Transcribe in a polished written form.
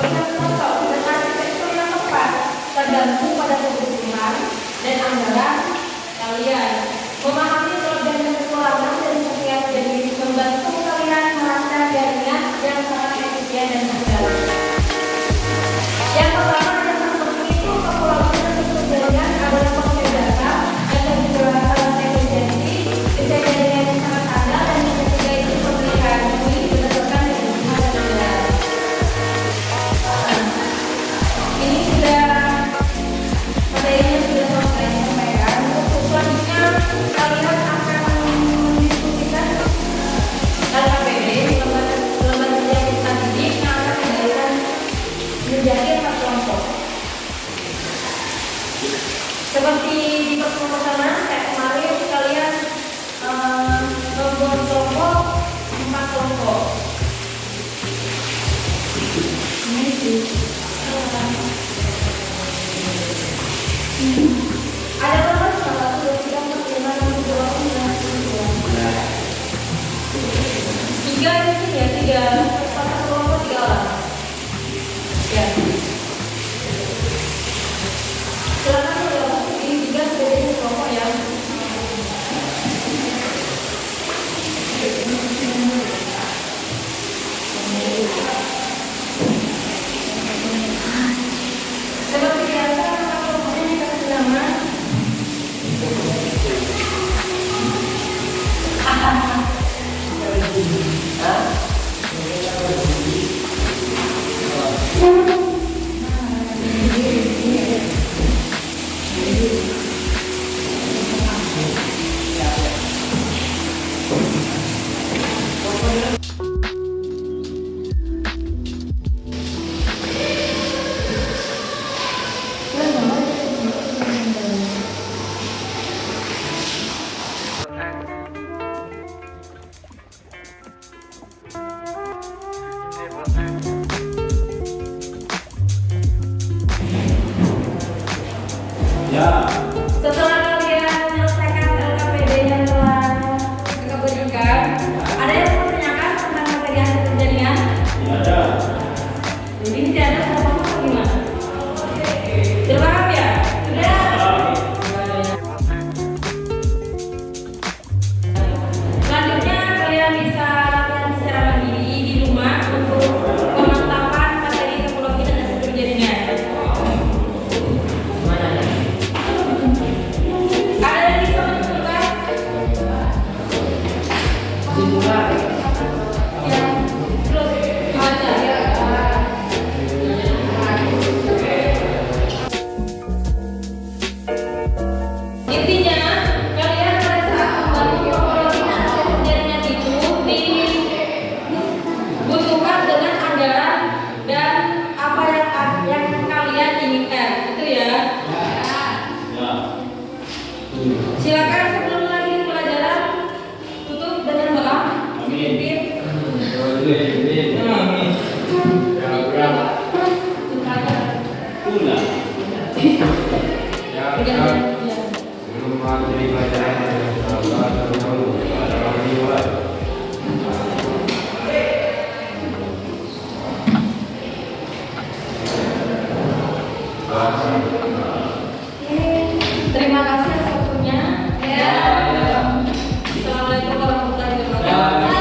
yang cocok dengan arsitektur yang tepat tergantung pada kebutuhan dan anggaran kalian. Memahami program dan kekurangan dan setiap jadi membantu kalian merasa jaringan yang sangat efisien dan mudah. Yang pertama yang penting itu kekurangan untuk jaringan adalah pengelola data dan kejualan efisiensi, bisa jaringan yang sangat handal, dan yang ketiga itu pemeliharaan bumi berdasarkan kebutuhan dan anggaran. Ini sudah materinya sudah selesai disampaikan. Untuk selanjutnya kalian akan mendiskusikan LKPD, lembaga yang kita didik yang akan diberikan menjadi 4 kelompok. Seperti di pertemuan pertama kayak kemarin kalian membuat kelompok 4 kelompok. Ini sih. Ada berapa? 1, 2, 3, 4, 5, 6, 7, 8, 9, 10. 3 ini ya, 3 satu kelompok 3 orang. Ya. Silakan di 3 sebagai kelompok ya. Seperti biasa, kelompoknya dikasih nama. Setelah kalian menyelesaikan LKPD yang telah kita berikan, ada yang mau menanyakan tentang materi hasil jaringan? Tidak ada. Jadi tidak ada sama apa gimana? Terpaham ya? Sudah. Selanjutnya kalian bisa latihan secara mandiri di rumah untuk pemantapan materi topologi dan struktur jaringan. Intinya kalian pada saat membangun topologi dan struktur jaringan itu dibutuhkan dengan anggaran dan apa yang kalian inginkan, itu ya. Silakan sebelum melanjutkan pelajaran tutup dengan doa. Amin. Belum materi pelajaran dahulu ada orang luar. Terima kasih atas waktunya. Assalamualaikum warahmatullahi wabarakatuh.